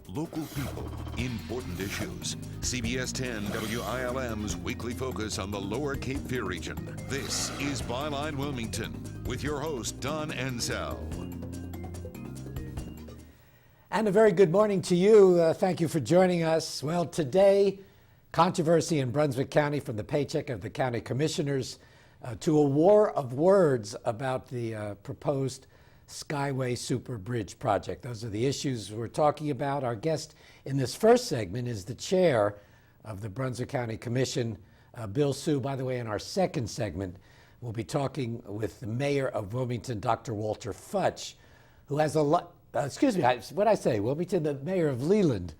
Local people, important issues. CBS 10 WILM's weekly focus on the Lower Cape Fear region. This is Byline Wilmington with your host, Don Ansell. And a very good morning to you. Thank you for joining us. Well, today, controversy in Brunswick County from the paycheck of the county commissioners to a war of words about the proposed Skyway Super Bridge project. Those are the issues we're talking about. Our guest in this first segment is the chair of the Brunswick County Commission, Bill Sue. By the way, in our second segment, we'll be talking with the mayor of Wilmington, Dr. Walter Futch, who has a lot, what I say, Wilmington, the mayor of Leland,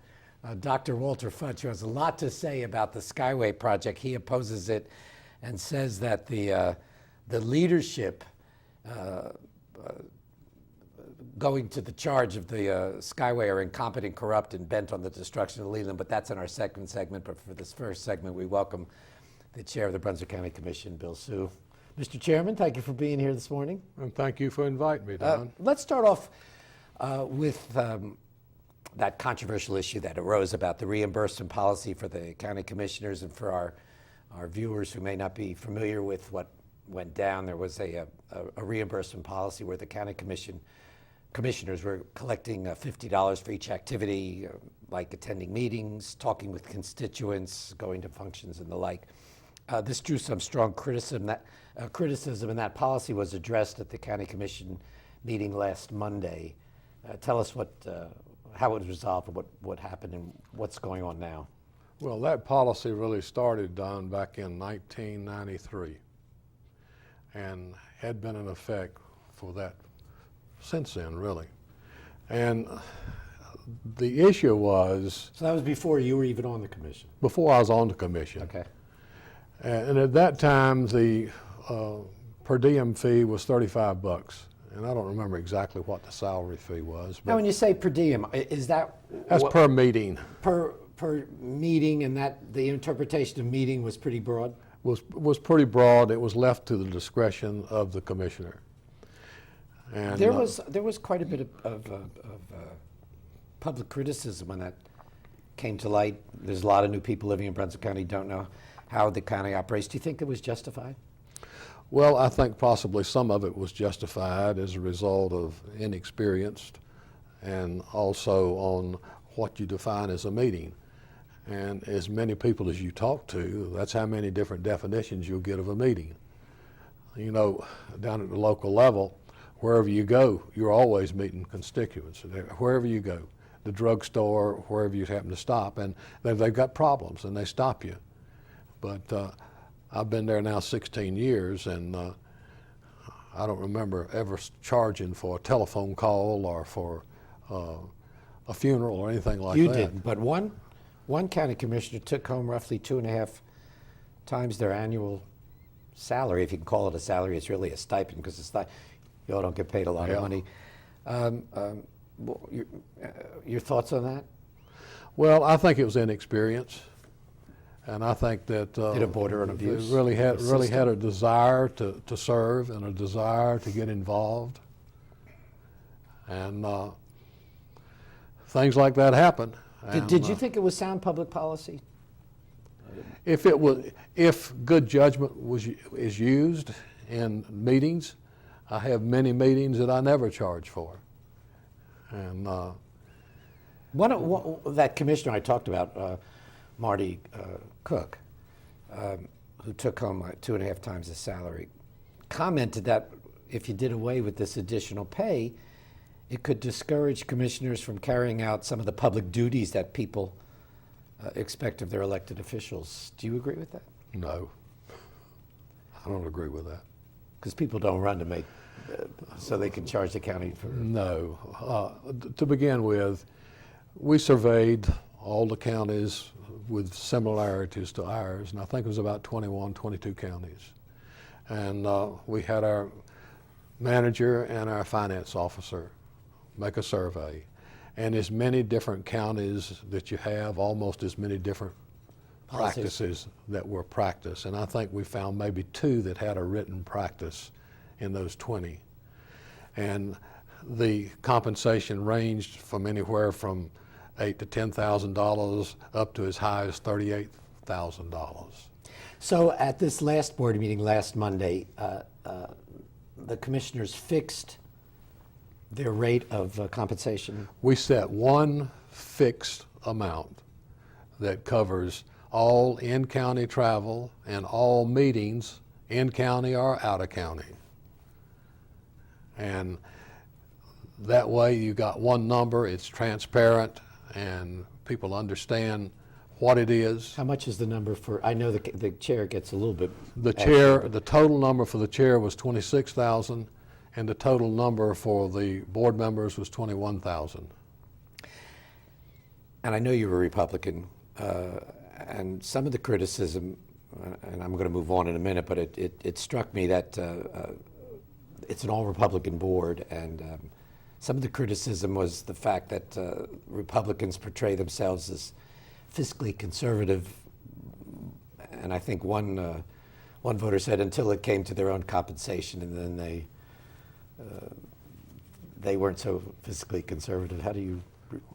Dr. Walter Futch, who has a lot to say about the Skyway project. He opposes it and says that the leadership going to the charge of the Skyway are incompetent, corrupt, and bent on the destruction of Leland, but that's in our second segment. But for this first segment, we welcome the chair of the Brunswick County Commission, Bill Sue. Mr. Chairman, thank you for being here this morning. And thank you for inviting me, Don. Let's start off with that controversial issue that arose about the reimbursement policy for the county commissioners. And for our viewers who may not be familiar with what went down, there was a reimbursement policy where the county commissioners were collecting $50 for each activity, like attending meetings, talking with constituents, going to functions, and the like. This drew some strong criticism, and that policy was addressed at the county commission meeting last Monday. Tell us how it was resolved, what happened, and what's going on now. Well, that policy really started, Don, back in 1993 and had been in effect for that since then, really. And the issue was... So that was before you were even on the commission? Before I was on the commission. Okay. And at that time, the per diem fee was $35. And I don't remember exactly what the salary fee was. Now, when you say per diem, is that... That's per meeting. Per meeting, and that the interpretation of meeting was pretty broad? Was pretty broad. It was left to the discretion of the commissioner. And there was quite a bit of public criticism when that came to light. There's a lot of new people living in Brunswick County who don't know how the county operates. Do you think it was justified? Well, I think possibly some of it was justified as a result of inexperience and also on what you define as a meeting. And as many people as you talk to, that's how many different definitions you'll get of a meeting. You know, down at the local level, wherever you go, you're always meeting constituents. Wherever you go, the drugstore, wherever you happen to stop, and they've got problems and they stop you. But I've been there now 16 years, and I don't remember ever charging for a telephone call or for a funeral or anything like that. You didn't, but one county commissioner took home roughly 2.5 times their annual salary. If you can call it a salary, it's really a stipend because it's not, you all don't get paid a lot of money. Your thoughts on that? Well, I think it was inexperience. And I think that did it border on abuse? Really had a desire to serve and a desire to get involved, and things like that happen. Did you think it was sound public policy? If good judgment is used in meetings, I have many meetings that I never charge for, and that commissioner I talked about. Marty Cook, who took home 2.5 times his salary, commented that if you did away with this additional pay, it could discourage commissioners from carrying out some of the public duties that people expect of their elected officials. Do you agree with that? No, I don't agree with that. Because people don't run to make, so they can charge the county for... No. To begin with, we surveyed all the counties with similarities to ours, and I think it was about 21, 22 counties. And we had our manager and our finance officer make a survey. And as many different counties that you have, almost as many different practices that were practiced. And I think we found maybe 2 that had a written practice in those 20. And the compensation ranged from anywhere from $8,000 to $10,000 up to as high as $38,000. So at this last board meeting last Monday, the commissioners fixed their rate of compensation. We set one fixed amount that covers all in-county travel and all meetings in-county or out-of-county. And that way you got one number, it's transparent, and people understand what it is. How much is the number for, I know the chair gets a little bit. The chair, the total number for the chair was 26,000, and the total number for the board members was 21,000. And I know you're a Republican, and some of the criticism, and I'm going to move on in a minute, but it struck me that it's an all-Republican board, and some of the criticism was the fact that Republicans portray themselves as fiscally conservative, and I think one voter said until it came to their own compensation, and then they weren't so fiscally conservative. How do you,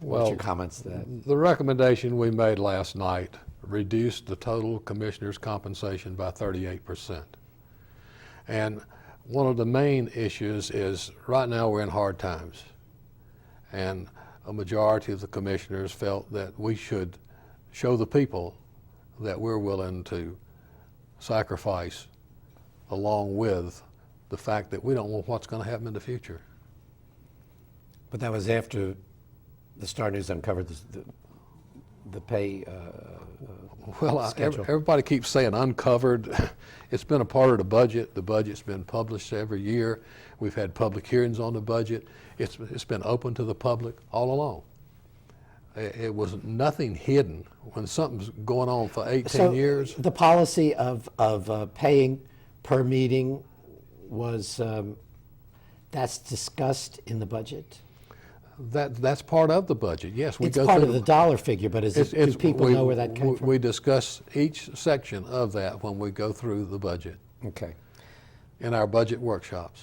what's your comments to that? The recommendation we made last night reduced the total commissioner's compensation by 38%. And one of the main issues is right now we're in hard times, and a majority of the commissioners felt that we should show the people that we're willing to sacrifice along with the fact that we don't know what's going to happen in the future. But that was after the Star News uncovered the pay Well, schedule. everybody keeps saying uncovered. It's been a part of the budget. The budget's been published every year. We've had public hearings on the budget. It's been open to the public all along. It was nothing hidden. When something's going on for 18 years. The policy of paying per meeting was, that's discussed in the budget? That's part of the budget, yes. It's part of the dollar figure, but do people know where that came from? We discuss each section of that when we go through the budget Okay. in our budget workshops.